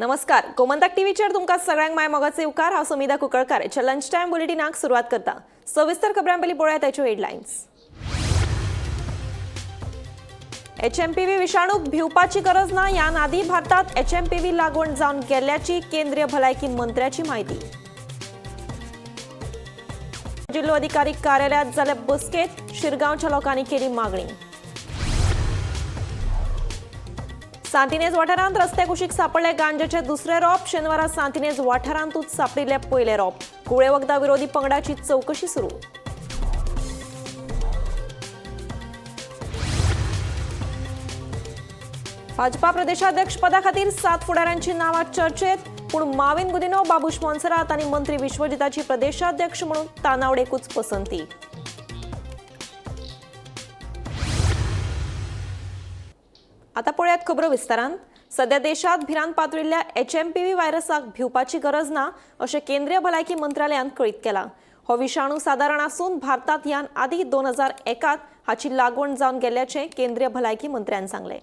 नमस्कार, गोमंतक टीव्हीचेर तुमकां सगळ्यांक माय मोगाचे उपकार। हांव सुमिता कुंकळकार। लंच टाइम बुलेटिनाक सुरवात करता। सविस्तर खबरां पयलीं पळोवया ताच्यो हेडलायन्स। एचएमपीव्ही विशाणूक भिवपाची गरज ना। ह्या आदी भारतात एचएमपीव्ही लागवण जावन गेल्ल्याची केंद्रीय भलायकी मंत्र्याची माहिती। जिल्लो अधिकारी कार्यालयात जाल्ले बसकेत शिरगांवच्या लोकांनी केली मागणी। सांतिनेज वाठारांत रस्ते कुशीक सापडले गांजेचे दुसरे रोप। शेनवारा सांतिनेज वाठारांतूच सापडिल्ले पयले रोप। कुळे वखदा विरोधी पंगडाची चौकशी सुरू। भाजपा प्रदेशाध्यक्ष पदा खातीर 7 फुडाऱ्यांची नांवां चर्चेत, पूण माविन गुदिनो, बाबूश मोन्सेरात आनी मंत्री विश्वजिताची प्रदेशाध्यक्ष म्हणून तानावडेकूच पसंती। आता पळयात खबरो विस्तारान। सध्या देशात भिरांत पातळिल्ल्या एचएमपीव्ही व्हायरसाक भिवपाची गरज ना अशें केंद्रीय भलायकी मंत्रालयान कळीत केला। हो विशाणू सादारण आसून भारतात ह्यान आदी 2001 हाची लागवण जावन गेल्ल्याचें केंद्रीय भलायकी मंत्र्यान सांगलें।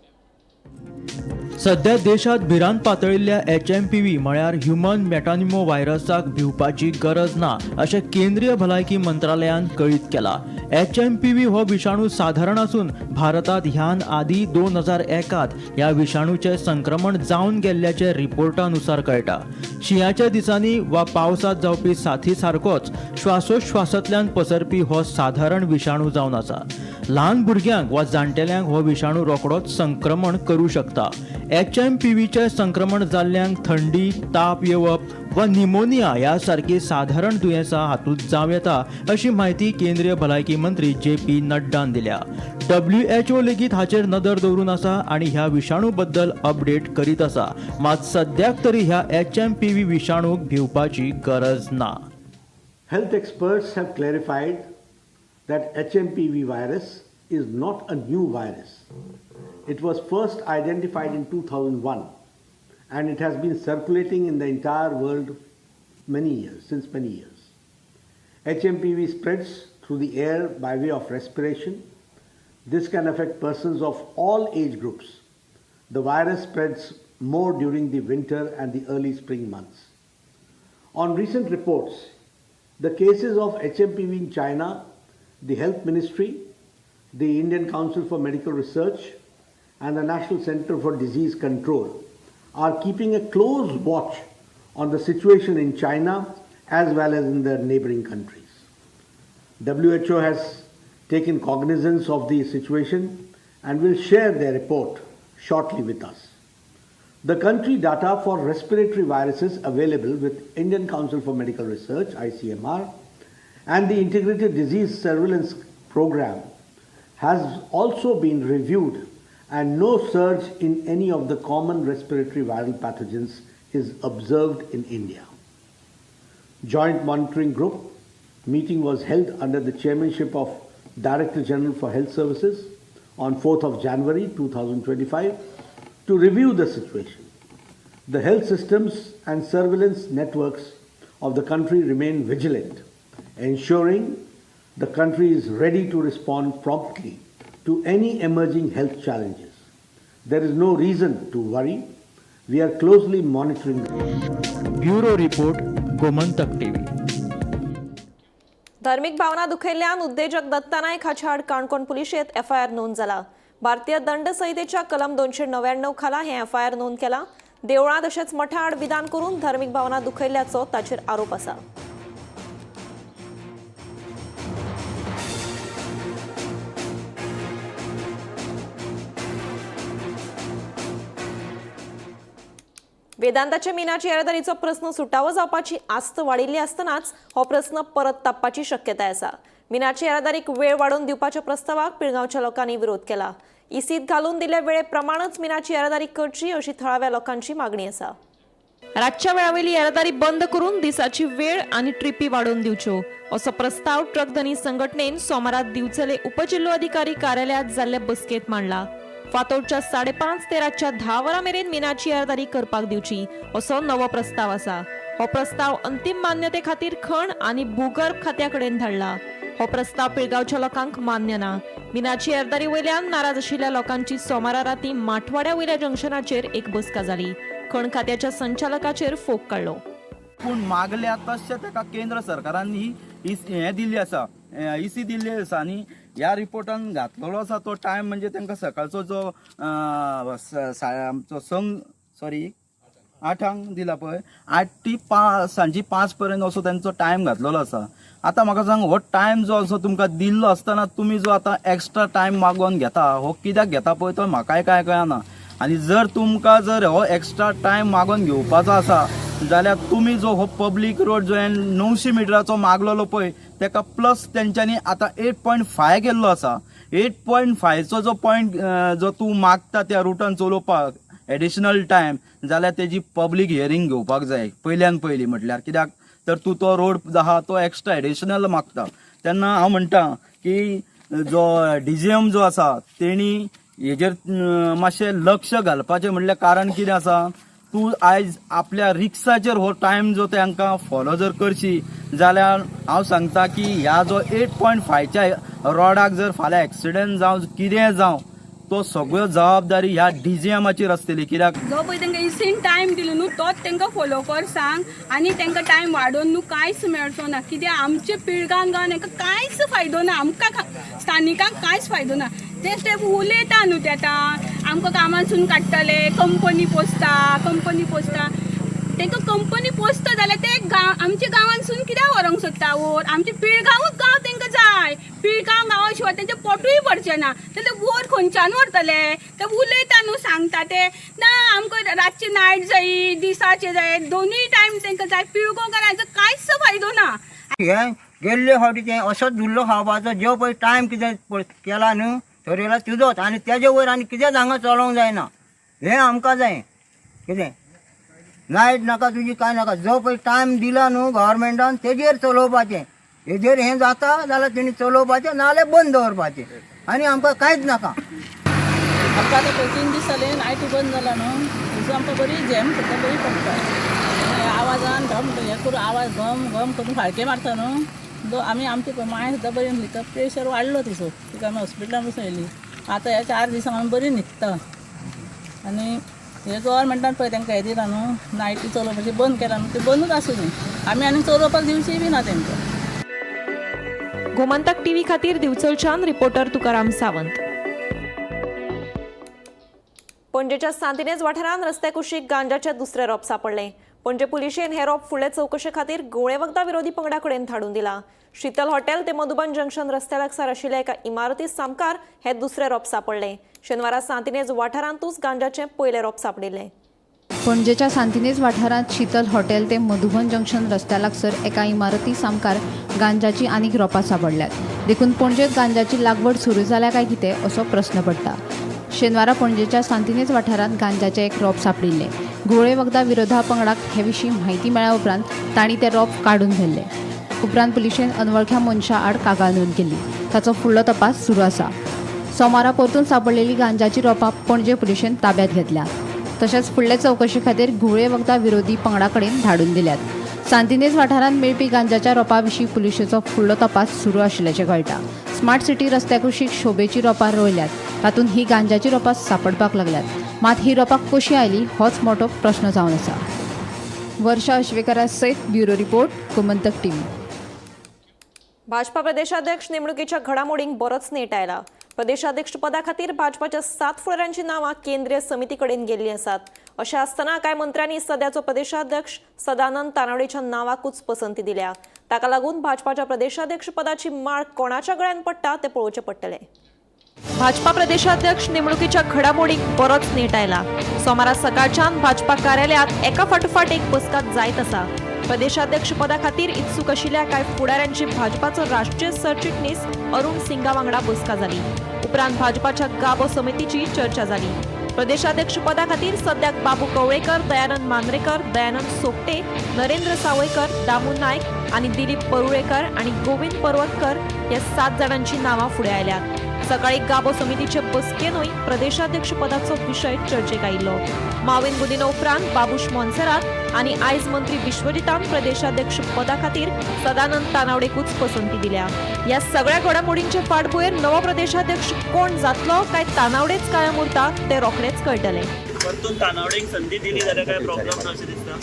सध्या देशात भिरांत पातळिल्ल्या एचएमपीव्ही म्हळ्यार ह्युमन मेटानिमो व्हायरसाक भिवपाची गरज ना अशें केंद्रीय भलायकी मंत्रालयान कळीत केला। एचएमपीव्ही हो विशाणू साधारण आसून भारतात ह्यान आदी 2001 ह्या विशाणूचे संक्रमण जावन गेल्ल्याचे रिपोर्टानुसार कळटा। शिंयाच्या दिसांनी वा पावसात जावपी साथी सारकोच श्वासोश्वासांतल्यान पसरपी हो साधारण विशाणू जावन आसा। ल्हान भुरग्यांक वा जाणटेल्यांक हो विशाणू रोखडोच संक्रमण करू शकता। एचएमपीव्हीचे संक्रमण जाल्ल्यांक थंडी, ताप येवप वा निमोनिया ह्या सारखी साधारण दुयेंसां हातूंत जावं येता अशी माहिती केंद्रीय भलायकी मंत्री JP नड्डान दिल्या। WHO लेगीत हाचेर नदर दवरून आसा आनी ह्या विशाणू बद्दल अपडेट करीत आसा। मात सद्याक तरी ह्या एचएमपीव्ही विशाणूक भिवपाची गरज ना। Health experts have clarified that HMPV virus is not a new virus. It was first identified in 2001 and it has been circulating in the entire world since many years. HMPV spreads through the air by way of respiration. This can affect persons of all age groups. The virus spreads more during the winter and the early spring months. On recent reports, the cases of HMPV in China, the Health Ministry, the Indian Council for Medical Research, and the National Center for Disease Control are keeping a close watch on the situation in China as well as in the neighboring countries. WHO has taken cognizance of the situation and will share their report shortly with us. The country data for respiratory viruses available with Indian Council for Medical Research, ICMR, and the Integrated Disease Surveillance Program has also been reviewed, and no surge in any of the common respiratory viral pathogens is observed in India. Joint Monitoring Group meeting was held under the chairmanship of Director General for Health Services on 4th of January 2025 to review the situation. The health systems and surveillance networks of the country remain vigilant, ensuring the country is ready to respond promptly to any emerging health challenges. There is no reason to worry. We are closely monitoring. Bureau report, Gomantak TV. धार्मिक भावना दुखयल्ल्यान उद्देजक दत्ता नायक हाच्या आड काणकोण पुलिशेंत FIR नोंद जाला। भारतीय दंड संहितेच्या कलम 299 खाला हे FIR नोंद केला। देवळां तशेंच मठा आड विधान करून धार्मिक भावना दुखयल्ल्याचो ताचेर आरोप आसा। वेदांताचे मिनाची येरादारीचो प्रस्न सुटावो जावपाची आस्त वाडिल्ली आसतनाच हो प्रस्न परत तापपाची शक्यताय आसा। मिनाची येरादारीक वेळ वाडोवन दिवपाच्या प्रस्तावाक पिळगांवच्या लोकांनी विरोध केला। इसीत घालून दिल्ल्या वेळे प्रमाणच मिनाची येरादारी करची अशी थळाव्या लोकांची मागणी आसा। रातच्या वेळावेली येरादारी बंद करून दिसाची वेळ आनी ट्रिपी वाडोवन दिवच्यो असो प्रस्ताव ट्रक धनी संघटनेन सोमारात दिवचले उपजिल्लो अधिकारी कार्यालयात जाल्ले बसकेत मांडला। फातोरच्या 5:30 ते रातच्या 10 वरां मेरेन मिनाची येरादारी करपाक दिवची असो नवो प्रस्ताव आसा। हो प्रस्ताव अंतिम मान्यते खातीर खण आनी भूगर्भ खात्या कडेन धाडला। हो प्रस्ताव पिळगांवच्या लोकांक मान्य ना। मिनाची येरादारी वयल्यान नाराज आशिल्ल्या लोकांची सोमारा राती माठवाड्या वयल्या जंक्शनाचेर एक बसका जाली। खण खात्याच्या संचालकाचेर फोग काडलो. पूण मागल्या तशें ताका केंद्र सरकारान ही हें दिल्ली आसा, इसी दिल्ली आसा आनी ह्या रिपोर्टान घातलेलो आसा तो टायम म्हणजे तांकां सकाळचो जो आमचो संघ 8 दिला पळय, 8 टी 5 सांजी 5 पर्यंत असो तांचो टायम घातलेलो आसा. आतां म्हाका सांग, हो टायम जो असो तुमकां दिल्लो आसतना तुमी जो आतां एक्स्ट्रा टायम मागोवन घेता, हो कित्याक घेता पळय तो म्हाकाय काय कळना. आनी जर तुमकां जर हो एक्स्ट्रा टायम मागोवन घेवपाचो आसा जाल्यार तुमी जो हो पब्लीक रोड जो 900 मिटराचो मागलेलो पळय ताका प्लस तेंच्यांनी आतां 8.5 केल्लो आसा. 8.5चो जो पॉयंट जो तूं मागता त्या रुटान चलोवपाक एडिशनल टायम, जाल्यार तेजी पब्लीक हियरींग घेवपाक जाय पयल्यान पयली. म्हटल्यार कित्याक तर तूं तो रोड आहा तो एक्स्ट्रा एडिशनल मागता तेन्ना हांव म्हणटा की जो DGM जो आसा तेणी हेजेर मातशें लक्ष घालपाचें. म्हणल्यार कारण कितें आसा, तूं आयज आपल्या रिक्साचेर हो टायम जो तांकां फॉलो जर करशी जाल्यार हांव सांगता की ह्या जो 8.5च्या रोडाक जर फाल्यां एक्सिडेंट जावं कितें जावं तो सगळ्यो जबाबदारी ह्या DGMचेर आसतली. कित्याक जो पळय तांकां इसीन टायम दिलो न्हू तोच तांकां फॉलो कर सांग आनी तांकां टायम वाडोवन न्हू कांयच मेळचो ना. कित्याक आमच्या पिळगांक गावन हांकां कांयच फायदो ना, आमकां स्थानिकांक कांयच फायदो ना. ते उलयता न्हू ते आतां आमकां कामासून काडटले, कंपनी पोसता तांकां कंपनी पोसता जाल्यार ते आमच्या गांवांसून कित्याक व्हरोंक सोदता वोट. आमचे पिळगांवूच गांव तांकां जाय. पिळगांव गांवा शिवाय तेंचें पोटूय भरचें ना. ते वोट खंयच्यान व्हरतले? ते उलयता न्हू, सांगता ते ना आमकां रातची नायट जायी दिसाचे जाय, दोनूय टायम तांकां जाय. पिळगोकारांचो कांयच फायदो ना. हे गेल्ले फावटी तें असोच धुल्लो खावपाचो जो पळय टायम कितें केला न्हू थरयला तुजोच, आनी तेजे वयर आनी कितें हांगा चलोवंक जायना. हें आमकां जाय. कितें नायट नाका तुजी कांय नाका, जो पळय टायम दिला न्हू गव्हर्मेंटान तेजेर चलोवपाचें. हेजेर हें जाता जाल्यार तेणी चलोवपाचें, नाल्यार बंद दवरपाचें, आनी आमकां कांयच नाका. आमकां आतां 3 दीस जाले नायट बंद जाला न्हू, थंयसर आमकां बरी जॅम करता, बरी पडटा. आवाजान घम हें करून आवाज घम घम करून फाळके मारता न्हू. आमी आमची मांय सुद्दां बरी न्हिदता, प्रेशर वाडलो तिचो, तिका आमी हॉस्पिटलान बसयली. आतां ह्या 4 दिसांक आमी बरी न्हिदता. आनी हे गव्हर्मेंटान पळय तांकां हें दिलां न्हू नायटी चलोवपाची बंद केलां न्हू, ते बंदूच आसूं न्ही. आमी आनी चलोवपाक दिवची बी ना तांकां. गोमंतक TV खातीर दिवचलच्यान रिपोर्टर तुकाराम सावंत. पणजेच्या सांतिनेज वाठारांत रस्त्या कुशीक गांजाचे दुसरे रोप सापडले. पणजे पुलिशेन हे रोप फुडले चवकशे खातीर गोळे वखदां विरोधी पंगडा कडेन धाडून दिला. शीतल हॉटेल ते मधुबन जंक्शन रस्त्या लागसार आशिल्ल्या एका इमारती सामकार हे दुसरे रोप सापडले. शेनवारा सांतिनेज वाठारांतूच गांजाचे पयले रोप सापडिल्ले. पणजेच्या सांतिनेज वाठारांत शीतल हॉटेल ते मधुबन जंक्शन रस्त्या लागसर एका इमारती सामकार गांजाची आनीक रोपां सापडल्यात. देखून पणजेत गांजाची लागवड सुरू जाल्या काय कितें असो प्रस्न पडटा. शेनवारा पणजेच्या सांतिनेज वाठारांत गांजाचे एक रोप सापडिल्ले. गोळे वखदां विरोधा पंगडाक हे विशीं म्हायती मेळ्ळ्या उपरांत तांणी ते रोप काडून व्हेल्ले. उपरांत पुलिशेन अनवळख्या मनशा आड कागाळ नोंद केली. ताचो फुडलो तपास सुरू आसा. सोमारा परतून सापडलेली गांजाची रोपां पणजे पुलिशेन ताब्यांत घेतल्या. तशेंच फुडले चवकशे खातीर गुळे वखदां विरोधी पंगडा कडेन धाडून दिल्यात. सांतिनेज वाठारांत मेळपी गांजाच्या रोपां विशीं पुलिशेचो फुडलो तपास सुरू आशिल्ल्याचें कळटा. स्मार्ट सिटी रस्त्या कुशीक शोभेची रोपां रोयल्यात, तातूंत ही गांजाची रोपां सापडपाक लागल्यात. मात ही रोपां कशीं आयली होच मोठो प्रश्न जावन आसा. वर्षा अश्वेकारा सयत bureau report Gomantak TV. Bhajpa प्रदेशाध्यक्ष नेमणुकीच्या घडामोडींक बरोच नेट आयला. प्रदेशाध्यक्ष पदा खातीर भाजपाच्या 7 फुडाऱ्यांची नावां केंद्रीय समिती कडेन गेल्लीं आसात. अशें आसतना कांय मंत्र्यांनी सद्याचो प्रदेशाध्यक्ष सदानंद तानावडेच्या नावाकूच पसंती दिल्या. ताका लागून भाजपाच्या प्रदेशाध्यक्ष पदाची माळ कोणाच्या गळ्यान पडटा तें पळोवचें पडटलें. भाजपा प्रदेशाध्यक्ष नेमणुकीच्या घडामोडींक बरोच नेट आयला. सोमारा सकाळच्यान भाजपा कार्यालयांत एका फाटोफाट एक बसका जायत आसा. प्रदेशाध्यक्ष पदा खातीर इत्सूक आशिल्ल्या कांय फुडाऱ्यांची भाजपाचो राष्ट्रीय सरचिटणीस अरुण सिंगा वांगडा बसका जाली. उपरांत भाजपाच्या गाभो समितीची चर्चा जाली. प्रदेशाध्यक्ष पदा खातीर सद्याक बाबू कवळेकर, दयानंद मांद्रेकर, दयानंद सोपटे, नरेंद्र सावयकर, दामू नायक आनी दिलीप परुळेकर आनी गोविंद पर्वतकर ह्या 7 जाणांची नावां फुडें आयल्यात. सकाळी गाभो समितीचे बसकेनूय प्रदेशाध्यक्ष पदाचो विशय चर्चेक आयिल्लो. माविन गुदिनो उपरांत बाबूश मोन्सेरात आनी आयज मंत्री विश्वजितान प्रदेशाध्यक्ष पदा खातीर सदानंद तानावडेकूच पसंती दिल्या. ह्या सगळ्या घडामोडींचे फाटभुंयेर नवो प्रदेशाध्यक्ष कोण जातलो काय तानावडेच कायम उरता तें रोखडेच कळटलें. परतून तानावडेक संधी दिली जाल्यार काय प्रॉब्लेम ना अशें दिसता.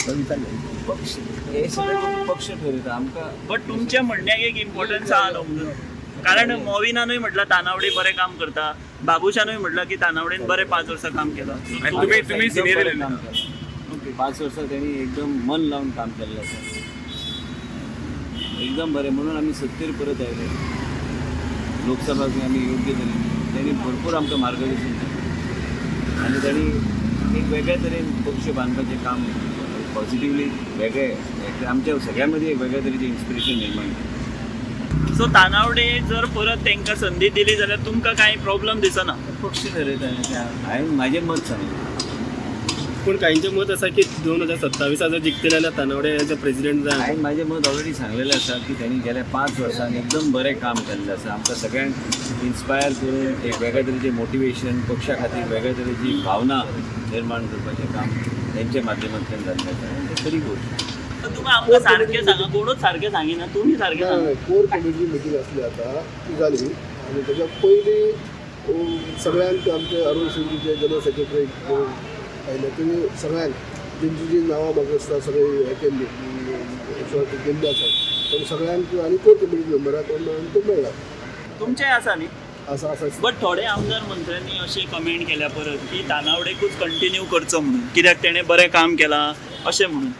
पक्ष हे सगळे पक्ष ठरयता आमकां. बट तुमच्या म्हणण्याक एक इम्पॉर्टन्स आहा न्हू म्हणून, कारण मोविनानूय म्हटलं तानावडे बरें काम करता, बाबुशानूय म्हटलं की तानावडेन बरें 5 वर्सां काम केलं. तुम्ही सिनियर काम केलं. 5 वर्सां त्यांनी एकदम मन लावून काम केल्लें आसा, एकदम बरें. म्हणून आमी सत्तेर परत आयले. लोकसभाक आमी योग्य तरेन त्यांनी भरपूर आमकां मार्गदर्शन केलें आनी त्यांनी एक वेगळ्या तरेन पक्ष बांदपाचें काम पॉझिटिव्हली वेगळें आमच्या सगळ्यां मदीं एक वेगळ्या तरेचें इन्स्पिरेशन निर्माण केलें. सो तानावडे जर परत तांकां संधी दिली जाल्यार तुमकां कांय प्रॉब्लेम दिसना. पक्ष ठरयता. हांवें म्हाजें मत सांगलें. पूण काहींचें मत आसा की 2027 जर जिखतले जाल्यार तानावडे एज अ प्रेसिडेंट जाय. हांवें म्हाजें मत ऑलरेडी सांगलेलें आसा की त्यांनी गेल्या 5 वर्सांनी एकदम बरें काम केल्लें आसा. आमकां सगळ्यांक इन्स्पायर करून एक वेगळ्या तरेचें मोटिवेशन, पक्षा खातीर वेगळ्या तरेची भावना निर्माण करपाचें काम तेंच्या माध्यमांतल्यान जाल्लें आसा. आनी तें खरी गोश्ट. तुमी आमकां सारकें सांगा, कोणूच सारकें सांगिना, तुमी सारकें सांगा. कोर कमिटी मिटींग आसली आता ती जाली आणि त्याच्या पयलीं सगळ्यांक आमचे अरुण सिंगचे जनरल सेक्रेटरी आयले, तुमी सगळ्यांक तेंची जी नांवां म्हाका आसता सगळी हे केल्ली गेल्ली आसात, पण सगळ्यांक आनी कोर कमिटी मेंबराक तो मेळ्ळा. तुमचें आसा न्ही. आसा आसा बट थोडे आमदार मंत्र्यांनी अशी कमेंट केल्या परत की तानावडेकूच कंटिन्यू करचो म्हणून, कित्याक तेणें बरें काम केलां अशें म्हणून.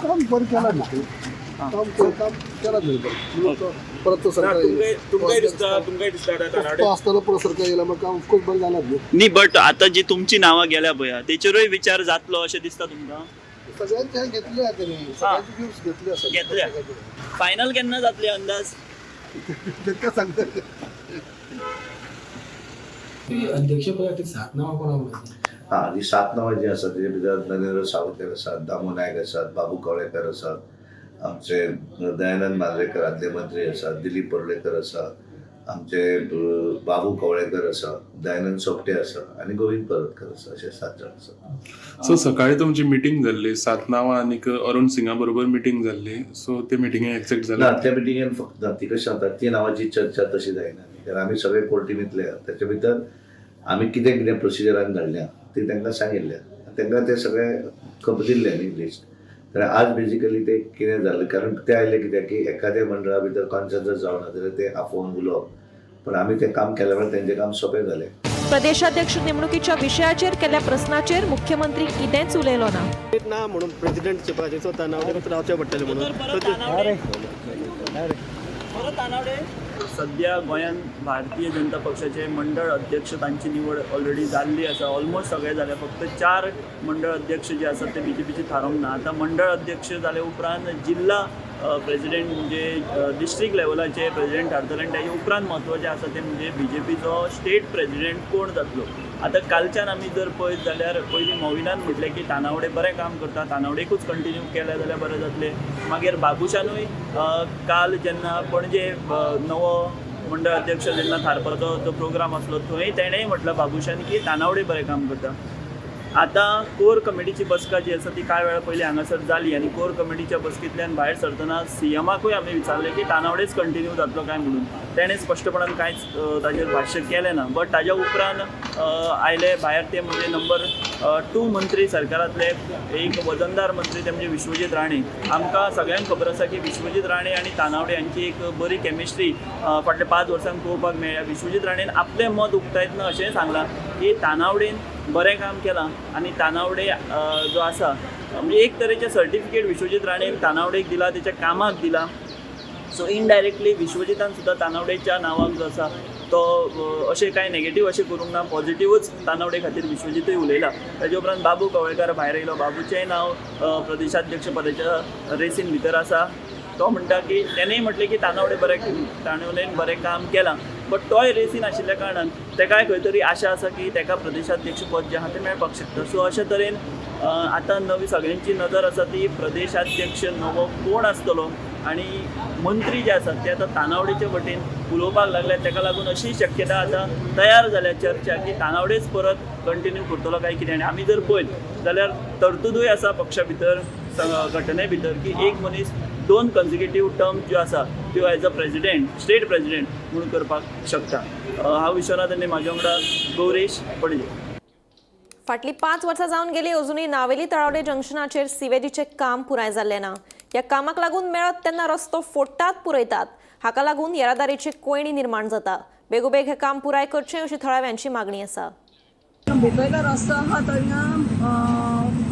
काम बरें केलां न्ही, काम केलां न्ही परत तो सरकार तुमकांय दिसता तो आसतना परत सरकार येयला म्हाका ऑफकोर्स बरें जालां न्ही. न्ही, बट आतां जी तुमची नांवां गेल्या पळय तेचेरूय विचार जातलो अशें दिसता तुमकां. सगळ्यांचे घेतले आहा तेणी, सगळ्यांचे व्ह्यूज घेतले आसा. घेतल्या. फायनल केन्ना जातले अंदाज? तेंकां सांगता. अध्यक्षपदासाठी 7 नांवां कोणा उरलीं? जी 7 नांवां जी आसात तेजे भितर नरेंद्र सावयकर आसात, दामू नायक आसात, बाबू कवळेकर आसात, आमचे दयानंद मांद्रेकर आदले मंत्री आसात, दिलीप पर्लेकर आसा, आमचे बाबू कवळेकर आसा, दयानंद सोपटे आसा आनी गोविंद परतकर आसा. अशे 7 जाण आसात. सो सकाळी तुमची मिटींग जाल्ली 7 नांवां आनी अरुण सिंगा बरोबर मिटींग जाल्ली. सो ते मिटींगेक एक्सेप्ट ना, जालें? त्या मिटींगेन फक्त ती कशी जाता ती नांवाची चर्चा तशी जायना, कारण आमी सगळे कोर्टी न्हिदले. त्याच्या भितर आमी कितें कितें प्रोसिजरान धाडल्या ती तांकां सांगिल्ल्या, तांकां ते सगळे दिल्ले न्ही लिस्ट. तर आज बेजिकली ते कितें जालें, कारण ते आयले कित्याक की एखाद्या मंडळा भितर कॉन्सन्सस जावना जाल्यार ते आफोवन उलोवप, पण आमी तें काम केल्या वेळार तेंचें काम सोंपें जालें. प्रदेशाध्यक्ष नेमणुकीच्या विशयाचेर केल्ल्या प्रस्नाचेर मुख्यमंत्री कितेंच उलयलो ना. ना म्हणून प्रेसिडेंट चिपाचेर तानावडेक रावचें पडटलें म्हणून. परत तानावडे सध्या गोंयांत भारतीय जनता पक्षाचे मंडळ अध्यक्ष तांची निवड ऑलरेडी जाल्ली आसा. ऑलमोस्ट सगळे जाले. फक्त 4 मंडळ अध्यक्ष जे आसात ते BJPचे थारोवंक ना. आतां मंडळ अध्यक्ष जाले उपरांत जिल्हा प्रेसिडेंट म्हणजे डिस्ट्रिक्ट लेवलाचे प्रेसिडेंट थारतले आनी ताजे उपरांत म्हत्वाचें आसा ते म्हणजे BJPचो स्टेट प्रेसिडेंट कोण जातलो. आतां कालच्यान आमी जर पळयत जाल्यार पयलीं मोविनान म्हटलें की तानावडे बरें काम करता, तानावडेकूच कंटिन्यू केलें जाल्यार बरें जातलें. मागीर बाबुशानूय काल जेन्ना पणजे नवो मंडळ अध्यक्ष जेन्ना थारपाचो तो प्रोग्राम आसलो थंय तेणेंय म्हटलं बाबुशान की तानावडे बरें काम करता. आतां कोर कमिटीची बसका जी आसा ती कांय वेळा पयलीं हांगासर जाली आनी कोर कमिटीच्या बसकेंतल्यान भायर सरतना CMाकूय आमी विचारलें की तानावडेच कंटिन्यू जातलो काय म्हणून. तेणें स्पश्टपणान कांयच ताजेर भाश्य केलें ना. बट ताज्या उपरांत आयले भायर ते म्हणजे नंबर 2 मंत्री सरकारांतले एक वजनदार मंत्री ते म्हणजे विश्वजीत राणे. आमकां सगळ्यांक खबर आसा की विश्वजीत राणे आनी तानावडे हांची एक बरी केमिस्ट्री फाटल्या 5 वर्सांक पळोवपाक मेळ्ळ्या. विश्वजीत राणेन आपलें मत उक्तायतना अशेंय सांगलां की तानावडेन बरें काम केलां आनी तानावडे जो आसा म्हणजे एक तरेचें सर्टिफिकेट विश्वजीत राणेन तानावडेक दिला, तेच्या कामाक दिला. सो इनडायरेक्टली विश्वजितान सुद्दां तानावडेच्या नांवाक जो आसा तो अशें कांय नेगेटीव अशें करूंक ना, पॉझिटिव्हच तानावडे खातीर विश्वजीतूय उलयला. ताजे उपरांत बाबू कवळेकर भायर येयलो. बाबूचेंय नांव प्रदेशाध्यक्ष पदाच्या रेसीन भितर आसा. तो म्हणटा की तेणेंय म्हटलें की तानावडेन बरें काम केलां, बट तोय रेसीन आशिल्ल्या कारणान तेकाय खंय तरी आशा आसा की तेका प्रदेशाध्यक्ष पद जें आहा तें मेळपाक शकता. सो अशे तरेन आतां नवी सगळ्यांची नजर आसा ती प्रदेशाध्यक्ष नवो कोण आसतलो आनी मंत्री जे आसात ते आतां तानावडेचे वटेन उलोवपाक लागल्यात. ताका लागून अशी शक्यता आतां तयार जाल्या चर्चा की तानावडेच परत कंटिन्यू करतलो काय कितें. आनी आमी जर पळयत जाल्यार तरतुदूय आसा पक्षा भितर, घटने भितर की एक मनीस 2 कन्सिक्युटीव टर्म ज्यो आसा त्यो as a president, state president म्हणून करपाक शकता. हांव विश्वनाथ आनी म्हाजे वांगडा गौरेश पणजे. फाटली 5 वर्सां जावन गेली अजूनही नावेली तळावडे जंक्शनाचेर सिवेजीचे काम पुराय जाल्ले ना. ह्या कामाक लागून मेळत तेन्ना रस्तो फोडटात पुरयतात. हाका लागून येरादारीची कोयणी निर्माण जाता. बेगोबेग हे काम पुराय करचें अशी थळाव्यांची मागणी आसा. भितरलो रस्तो आहा थंय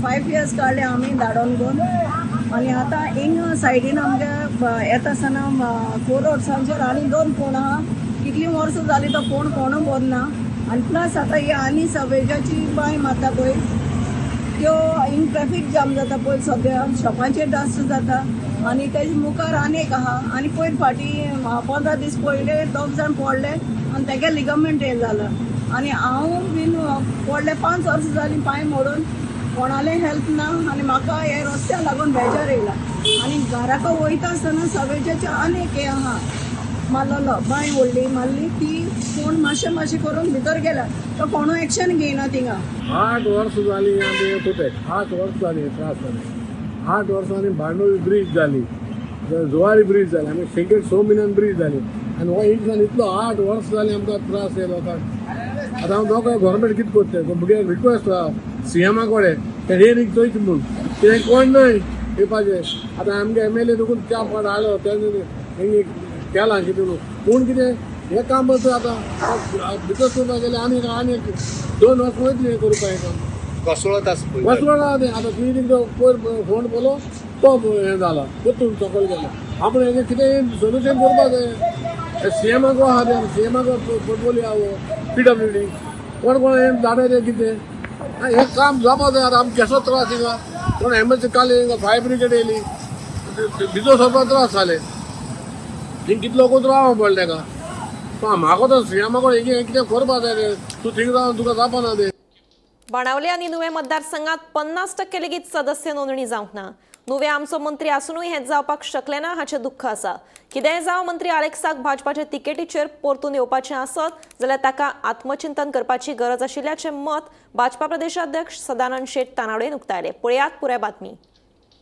5 years काडले आमी धाडोन घेवन आनी आतां हिंग सायडीन आमगे येता आसतना 4 रोड्सांचेर आनी 2 फोंड आहा. कितलीं वर्सां जालीं तो फोंड कोणू बरना आनी प्लस आतां ही आनी सवेजाची बाय मारता पळय त्यो हिंग ट्रॅफिक जाम जाता पळय सद्या शॉपांचेर डस्ट जाता आनी तेजे मुखार आनी एक आहा आनी पयर फाटीं 15 दीस पयले 2 जाण पडले आनी तेगे लिगमेंट हें जालां आनी हांव बीन पडले 5 वर्सां जालीं पांय मोडून कोणाले हेल्प ना आनी म्हाका हे रस्त्याक लागून बेजार येयला आनी घराक वयता आसतना सवेजाचे आनी एक हें आहा मारलेलो बांय व्हडली मारली ती कोण मातशें करून भितर गेला तो कोणू एक्शन घेयना थिंगा. 8 वर्सां जालीं आमी कुठे 8 वर्सां जालीं त्रास जाले 8 वर्सांनी बांडोळी ब्रीज जाली जुवारी ब्रीज जाली आमी सेकेंड 6 म्हयन्यान ब्रीज जाली आनी हो इंसान इतलो 8 वर्सां जालीं आमकां त्रास हे लोकांक. आतां हांव दोगांय गोवोरमेंट कितें करता भुरग्याक रिक्वेस्ट आहा सीएमा कडेन ते हे चोयता म्हूण कितें कोण न्हय येवपाचें. आतां आमगे MLA देखून त्या पाड हाडलो तेणें केलां कितें म्हणून पूण कितें हें काम पळय आतां भितर करपाक गेले आनी 2 वर्स वयतलीं हें करपाक हें काम वसवळत आहा तें. आतां तुवें पयर फोन पळो तो हें जाला परतून सकयल गेलो आपण हेजें कितें सोल्युशन करपाक जाय. सीएमाक आहा तें सीएमाक पोर्टफोलियो आहा PWD कोण हें धाडे तें कितें हें काम जावपा जाय. आतां आमकां केसो त्रास हिंगा कोण एमएलसी काल हिंगा फायर ब्रिगेड येयली भितर सरपाक त्रास जाले थिंग कितलो लोक रावों पडले तेका म्हाका तो सीएमा कडेन हें कितें करपा जाय रे तूं थिंग रावन तुका जावपाना तें. बाणावले आनी नुवें मतदारसंघात 50% लेगीत सदस्य नोंदणी जावंक ना. नुवें आमचो मंत्री आसूनय हें जावपाक शकलें ना हाचें दुख्ख आसा. कितेंय जावं मंत्री आलेक्साक भाजपाचे तिकेटीचेर परतून येवपाचें आसत जाल्यार ताका आत्मचिंतन करपाची गरज आशिल्ल्याचें मत भाजपा प्रदेशाध्यक्ष सदानंद शेट तानावडेन उक्तायले. पळयात पुराय बातमी.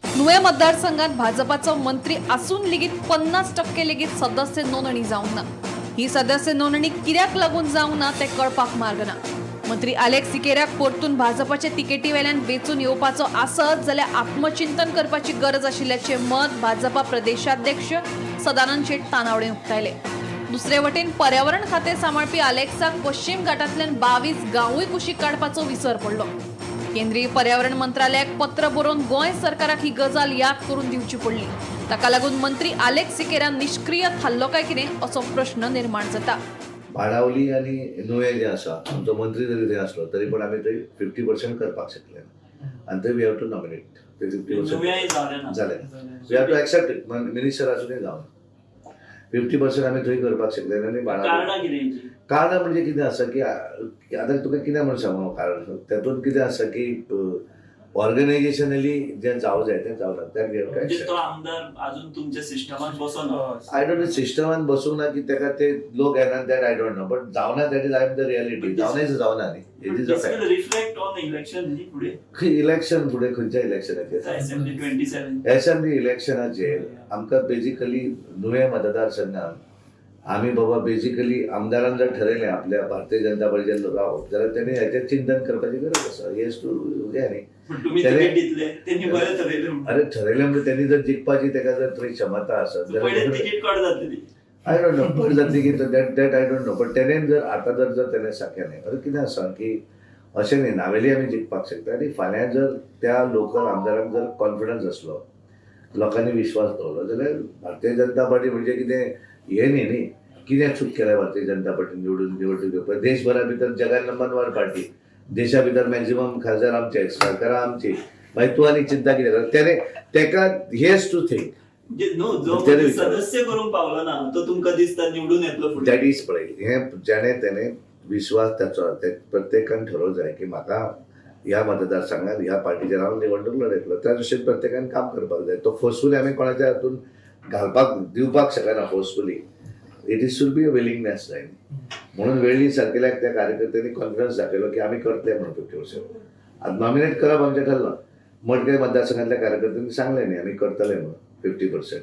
नुवें मतदारसंघात भाजपाचो मंत्री आसून लेगीत 50% लेगीत सदस्य नोंदणी जावंक ना. ही सदस्य नोंदणी कित्याक लागून जावंक ना तें कळपाक मार्ग ना. मंत्री आलेक्स सिकेराक परतून भाजपाचे तिकेटी वेल्यान वेचून येवपाचो आसत जाल्यार आत्मचिंतन करपाची गरज आशिल्ल्याचें मत भाजपा प्रदेशाध्यक्ष सदानंद शेट तानावडेन उक्तायले. दुसरे वटेन पर्यावरण खातें सांबाळपी आलेक्साक पश्चिम घाटांतल्यान 22 गांवूय कुशीक काडपाचो विसर पडलो. केंद्रीय पर्यावरण मंत्रालयाक पत्र बरोवन गोंय सरकाराक ही गजाल याद करून दिवची पडली. ताका लागून मंत्री आलेक्स सिकेरान निष्क्रिय थारलो काय कितें असो प्रश्न निर्माण जाता. बाणावली आनी नुवें जें आसा आमचो मंत्री जरी थंय आसलो तरी पूण आमी थंय 50% करपाक शकले ना आनी थंय वी हॅव टू नॉमिनेट 50% जालें we have to accept minister आसूनय जावन 50% आमी थंय करपाक शकले ना. आनी बाणावली कारणां म्हणजे कितें आसा की आतां तुका कितें म्हूण सांगू कारण तातूंत कितें आसा की ऑर्गनायजेशनली जें जावं जाय तें जावना तो आमदार अजून तुमच्या सिस्टमात बसोना. आय डोंट नो सिस्टमान बसूंक ना की तेका ते लोक येना that I don't know but जावना that is I am the reality जावनाच जावना न्ही it is a fact. Reflect on election न्ही फुडें इलेक्शन फुडें खंयच्या इलेक्शनाचेर असेंब्ली इलेक्शनाचेर आमकां बेजिकली नुवें मतदारसंघात आमी बाबा बेजिकली आमदारान जर ठरयलें आपल्या भारतीय जनता पार्टीचे रावप जाल्यार तेणी हेचेर चिंतन करपाची गरज आसा. येस टू हें न्ही अरे ठरयलें म्हणजे त्यांनी जर जिखपाची तेका जर थंय क्षमता आसत जाल्यार आय डोंट नो पयर जातली की that I don't know but तेणेन जर आतां जर तेणें साकेलें अरे कितें आसा की अशें न्ही नावेली आमी जिखपाक शकता आनी फाल्यां जर त्या लोकल आमदाराक जर कॉन्फिडन्स आसलो लोकांनी विश्वास दवरलो जाल्यार भारतीय जनता पार्टी म्हणजे कितें हें न्ही कितें चूक केल्या भारतीय जनता पार्टी निवडणूक घेवपाक. देशभरा भितर जगान नंबर 1 पार्टी देशा भितर मॅक्झिमम खासदार आमचे सरकारां आमची मागीर तूं आनी चिंता कितें कर तेणे तेका हेज टू थिंक सदस्य करूंक पावलो ना तो तुमकां दिसता निवडून येतलो फुडें दॅट इज पळय हें जेणे तेणे विश्वास त्याचो प्रत्येकान ठरोवंक जाय की म्हाका ह्या मतदारसंघात ह्या पार्टीचेर हांव निवडणूक लढयतलो त्या दृश्टीन प्रत्येकान काम करपाक जाय. तो फोर्सफुली आमी कोणाच्या हातून घालपाक दिवपाक शकना forcefully it is should be a willingness जाय म्हणून वेळी सारकेल्याक त्या कार्यकर्त्यांनी कॉन्फिडन्स दाखयलो की आमी करतले म्हणून 50%. आतां नॉमिनेट करप आमचें ठरलां मडकय मतदारसंघातल्या कार्यकर्त्यांनी सांगलें न्ही आमी करतले म्हणून 50%.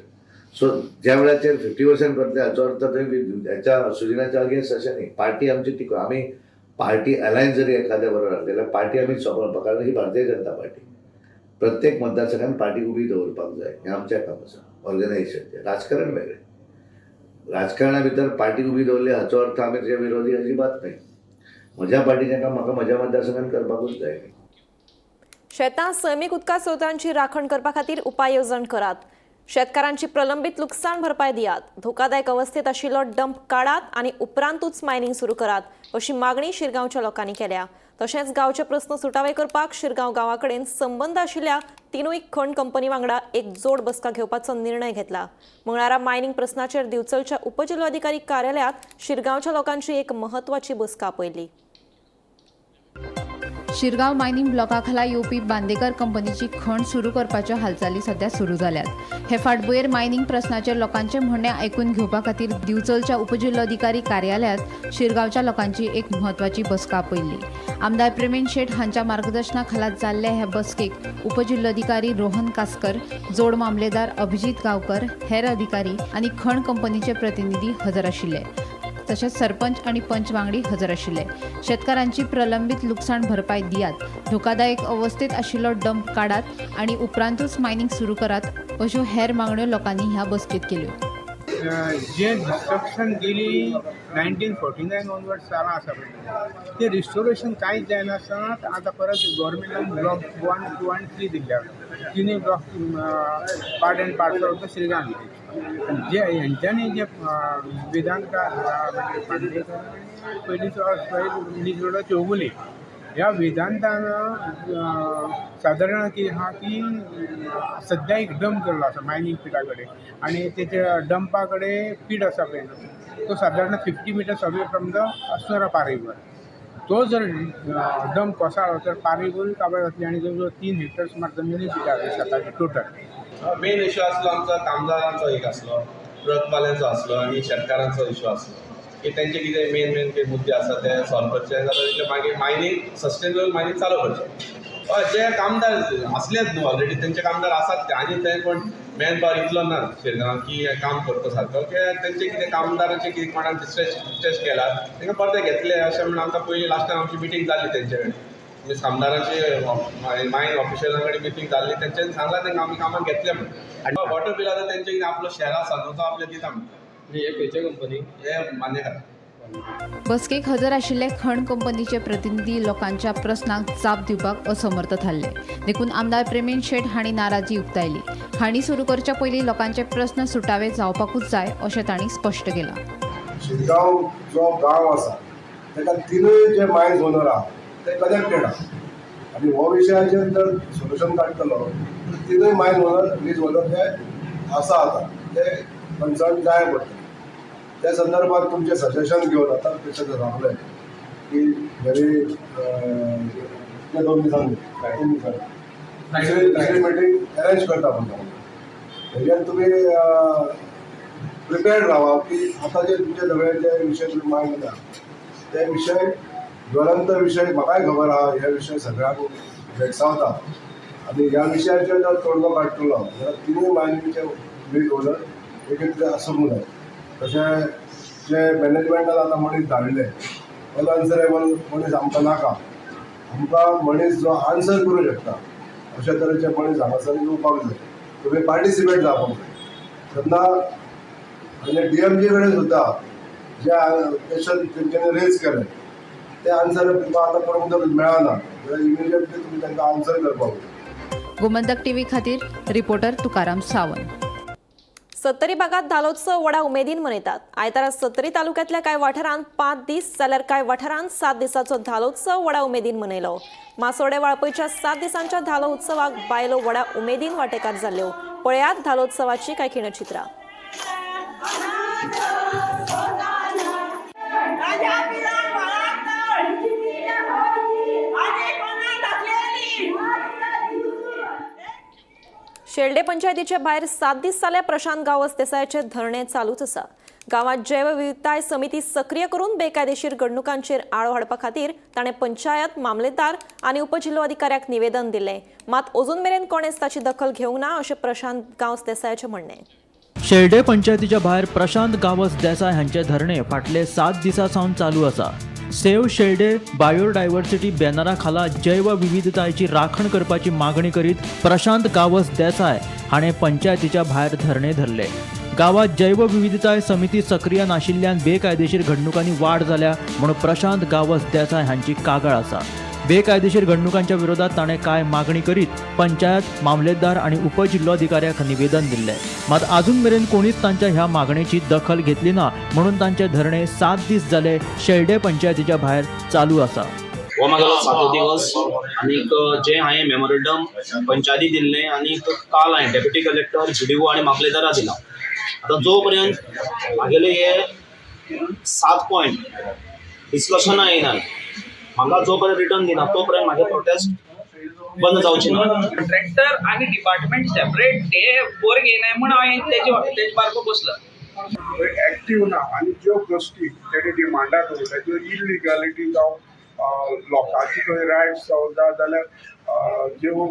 सो ज्या वेळाचेर 50% करतले हाचो अर्थ थंय हेच्या सुजिनाच्या अगेन्स्ट अशें न्ही पार्टी आमची टिको आमी पार्टी अलायन्स जरी एखाद्या बरोबर आसलेल्या पार्टी आमी सांबाळपाक, कारण ही भारतीय जनता पार्टी प्रत्येक मतदारसंघात पार्टी उबी दवरपाक जाय, हें आमचें काम आसा ऑर्गनायझेशनचें. राजकारण वेगळें, राजकारणा भितर पार्टी उबी दवरली हाचो अर्थ आमी तेजे विरोधी अजिबात नाही. म्हज्या पार्टीचें काम म्हाका म्हज्या मतदारसंघात करपाकूच जाय. शेतां सैमीक उदका स्रोतांची राखण करपा खातीर उपाय येवजण करात. शेतकारांची प्रलंबीत लुकसाण भरपाय दियात. धोकादायक अवस्थेत आशिल्लो डंप काडात आनी उपरांतूच मायनिंग सुरू करात अशी मागणी शिरगांवच्या लोकांनी केल्या. तशेंच गांवचे प्रस्न सुटावे करपाक शिरगांव गांवा कडेन संबंद आशिल्ल्या तिनूय खण कंपनी वांगडा एक जोड बसका घेवपाचो निर्णय घेतला. मंगळारा मायनिंग प्रस्नाचेर दिवचलच्या उपजिल्लोधिकारी कार्यालयात शिरगांवच्या लोकांची एक म्हत्वाची बसका आपयली. शिरगांव मायनिंग ब्लॉका खाला येवपी बांदेकर कंपनीची खण सुरू करपाच्यो हालचाली सध्या सुरू जाल्यात. हे फाटभुंयेर मायनिंग प्रस्नाचेर लोकांचे म्हणणे आयकून घेवपा खातीर दिवचलच्या उपजिल्लोधिकारी कार्यालयात शिरगांवच्या लोकांची एक म्हत्वाची बसका आपयल्ली. आमदार प्रवीण शेट हांच्या मार्गदर्शना खाला जाल्ले हे बसकेक उपजिल्लोधिकारी रोहन कासकर, जोड मामलेदार अभिजीत गांवकर, हेर अधिकारी आनी खण कंपनीचे प्रतिनिधी हजर आशिल्ले. तशेंच सरपंच आनी पंच वांगडी हजर आशिल्ले. शेतकारांची प्रलंबीत लुकसाण भरपाय दियात, धोकादायक अवस्थेत आशिल्लो डंप काडात आनी उपरांतूच मायनिंग सुरू करात अश्यो हेर मागण्यो लोकांनी ह्या बसकेत केल्यो. जे डिस्ट्रक्शन गेली 1949 ऑनवर्ड्स जालां आसा पळय ते रिस्टोरेशन कांयच जायना आसा. आतां परत गव्हर्मेंटान ब्लॉक 1, 2 आनी 3 दिल्ल्या. तिनूय block part and parcel of the Shrigao. जे हेंच्यांनी जे वेदांता पयलींचो चौगुले ह्या वेदांतान सादारण कितें आहा की सद्या एक डंप केल्लो आसा मायनिंग पिटा कडेन आनी तेच्या डंपा कडेन पीट आसा पळय तो सादारण 50 metres away from the Assonora Parewar. तो जर डंप कोसळ्ळो तर पारेवर काबार जातली आनी जवळ 3 हेक्टर सुमार जमिनी पिटा शेताची टोटल. मेन इश्यू आसलो आमचो कामदारांचो एक आसलो, ट्रकवाल्यांचो आसलो आनी शेतकारांचो इश्यू आसलो की तेंचे कितें मेन कितें मुद्दे आसा ते सॉल्व करचे जाल्यार मागीर मायनिंग सस्टेनेबल मायनिंग चालू करचें. जे कामदार असलेच न्हू ऑलरेडी तेंचे कामदार आसात ते आनी ते कोण मॅन पावर इतलो ना शिरगांव की काम करता सारको की तेंचे कितें कामदारांचे कितें कोणाक डिस्ट्रेस केला तांकां परते घेतले अशें म्हणून आमकां पयलीं लास्ट टायम आमची मिटींग जाल्ली तेंचे कडेन. मीन्स कामदारांची मायन ऑफिशियलां कडेन मिटींग जाल्ली तेंच्यांनी सांगलां तांकां आमी कामाक घेतले म्हणून. आनी वॉटर बिल आतां तेंचे कितें आपलो शेअर आसा न्हू तो आपले दिता म्हणून. हे खंयचे कंपनी हे मान्यता. बसकेक हजर आशिल्ले खण कंपनीचे प्रतिनिधी लोकांच्या प्रस्नांक जाप दिवपाक असमर्थ थारले. देखून आमदार प्रवीण शेट हांणी नाराजी उक्तायली. खाणी सुरू करच्या पयलीं लोकांचे प्रस्न सुटावे जावपाकूच जाय अशें तांणी स्पश्ट केलां. शिरगांव जो गांव आसा ताका तिनूय जे मायन्स ओनर आहा ते कनेक्टेड आहा आनी हो विशयाचेर जर सोल्युशन काडटलो तिनूय मायन ओनर लीज ओनर जे आसा आतां ते कन्सर्न जाय पडटले. त्या संदर्भात तुमचे सजेशन घेवन आतां तशें सांगलें की वेरी 2 दिसांनी दुसरी मिटींग अरेंज करता म्हणटा. हेजेर तुमी प्रिपेर्ड रावा की आतां जे तुमचे सगळे जे विशय तुमी मांडला ते विशय ज्वलंत विशय म्हाकाय खबर आहा. हे विशय सगळ्यांक भेडसावता आनी ह्या विशयाचेर जर तोडगो काडटलो जाल्यार तिनूय मायनिंगचे लीज ओनर एक एकटे आसूंक जाय. तशें जे मॅनेजमेंटान आतां मनीस धाडले अनआन्सरेबल मनीस आमकां नाका. आमकां मनीस जो आन्सर करूं शकता अशे तरेचे मनीस हांगासर येवपाक जाय. तुमी पार्टिसिपेट जावपाक जाय. तेन्ना आनी DMG कडेन सुद्दां जे क्वेश्चन तेंच्यांनी रेज केले ते आन्सर तुमकां आतां पर्यंत मेळना जाल्यार इमिजिएटली तुमी तांकां आन्सर करपाक जाय. गोमंतक टीव्ही खातीर रिपोर्टर तुकाराम सावंत. सत्तरी भागात धालोत्सव व्हडा उमेदीन मनयतात. आयतारा सत्तरी तालुक्यातल्या कांय वाठारांत 5 दीस जाल्यार कांय वाठारांत 7 दिसांचो धालोत्सव व्हडा उमेदीन मनयलो. मासोडे वाळपयच्या 7 दिसांच्या धालो उत्सवाक बायलो व्हडा उमेदीन वांटेकार जाल्ल्यो. पळयात धालोत्सवाची कांय खिणचित्रां. शेल्डे पंचायतीचे भायर 7 दीस जाल्या प्रशांत गांवस देसायाचे धरणे चालूच आसा. गांवात जैवविविधताय समिती सक्रिय करून बेकायदेशीर घडणुकांचेर आळो हाडपा खातीर ताणें पंचायत मामलेदार आनी उपजिल्लो अधिकाऱ्याक निवेदन दिलें. मात अजून मेरेन कोणेच ताची दखल घेवंक ना अशें प्रशांत गांवस देसायाचें म्हणणें. शेल्डे पंचायतीच्या भायर प्रशांत गांवस देसाय हांचे धरणे फाटले 7 दिसां सावन चालू आसा. सेव्ह शेल्डे बायोडायव्हर्सिटी बॅनरा जैवविविधतायेची राखण करपाची मागणी करीत प्रशांत गावस देसाय हाणें पंचायतीच्या भायर धरणे धरले. गावात जैवविविधताय समिती सक्रिय नाशिल्ल्यान बेकायदेशीर घडणुकांनी वाड जाल्या म्हणून प्रशांत गावस देसाय हांची कागाळ आसा. बेकायदेशीर घडणुकांच्या विरोधात ताणें कांय मागणी करीत पंचायत, मामलेदार आनी उपजिल्लोधिकाऱ्याक निवेदन दिल्लें. मात अजून मेरेन कोणीच तांच्या ह्या मागणेची दखल घेतली ना म्हणून तांचे धरणे 7 दीस जाले शेल्डे पंचायतीच्या भायर चालू आसा. हो म्हाका 7 दिवस आनीक जे हांवें मेमोरेंडम पंचायती दिल्लें आनीक काल हांवें डेप्युटी कलेक्टर, BDO आनी मामलेदारा दिला. आतां जो पर्यंत म्हागेले हे 7 पॉयंट डिस्कशनां येयना, म्हाका जो पर्यंत रिटर्न दिना तो पर्यंत म्हागे प्रोटेस्ट बंद जावची ना. कॉन्ट्रॅक्टर आणि डिपार्टमेंट सेपरेट ते बोर घेयनाय म्हण हांवें तेजे बारको बसलो. एक्टिव्ह ना आणि ज्यो गोष्टी तेणे डिमांडा करूं त्यो इलिगॅलिटी जावं लोकांची खंय रायट्स जावं जाल्यार ज्यो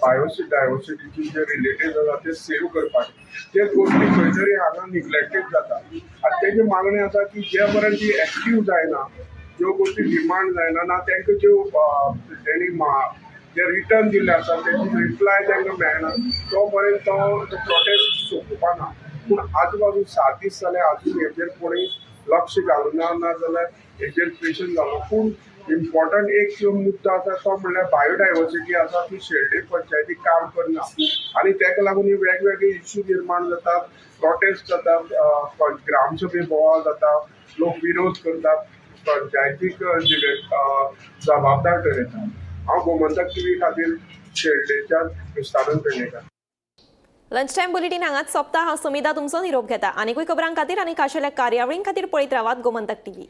बायोडायवर्सिटीची जे रिलेटेड आसा ते सेव करपाक ते गोष्टी खंय तरी हांगा निग्लेक्टेड जाता. आनी तेजी मागणी आसा की जे पर्यंत ती एक्टिव्ह जायना, ज्यो गोष्टी डिमांड जायना ना तांकां ज्यो तेणी जे रिटर्न दिल्ले आसा तेजी रिप्लाय तांकां मेळना तो पर्यंत तो प्रोटेस्ट सोंपोवपाना. पूण आजू बाजू 7 दीस जाले अजून हेजेर कोणी लक्ष घालूना ना जाल्यार हेजेर प्रेशर घालूं. पूण इम्पॉर्टंट एक जो मुद्दो आसा तो म्हणल्यार बायोडायवर्सिटी आसा ती शेल्डे पंचायती काम करना आनी ताका लागून ही वेगवेगळे इश्यू निर्माण जातात, प्रोटेस्ट जातात, ग्रामसभे बोवाळ जाता, लोक विरोध करतात, पंचायतीक जबाबदार ठरयतात. हांव गोमंतक TV खातीर शेल्डेच्या विस्तारण पेडणेकर. लंच टाइम बुलेटिन हांगाच सोंपता. हांव समिधा तुमचो निरोप घेता. आनीकूय खबरां खातीर आनी खाशेल्या कार्यावळीं खातीर पळयत रावात गोमंतक TV.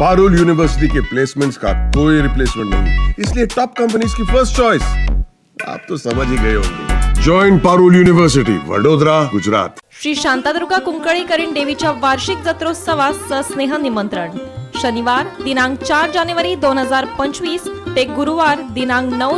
पारुल यूनिवर्सिटी के प्लेसमेंट्स का कोई रिप्लेसमेंट नहीं, इसलिए टॉप कंपनीज की फर्स्ट चॉइस. आप तो समझ ही गए होंगे. Join Parul university, Vadodara, Gujarat. श्री शांतादुर्गा कुंकळीकरीण देवीच्या वार्षिक जत्रोत्सवास सस्नेह निमंत्रण. शनिवार दिनांक 4 जानेवारी 2025 ते गुरुवार दिनांक 9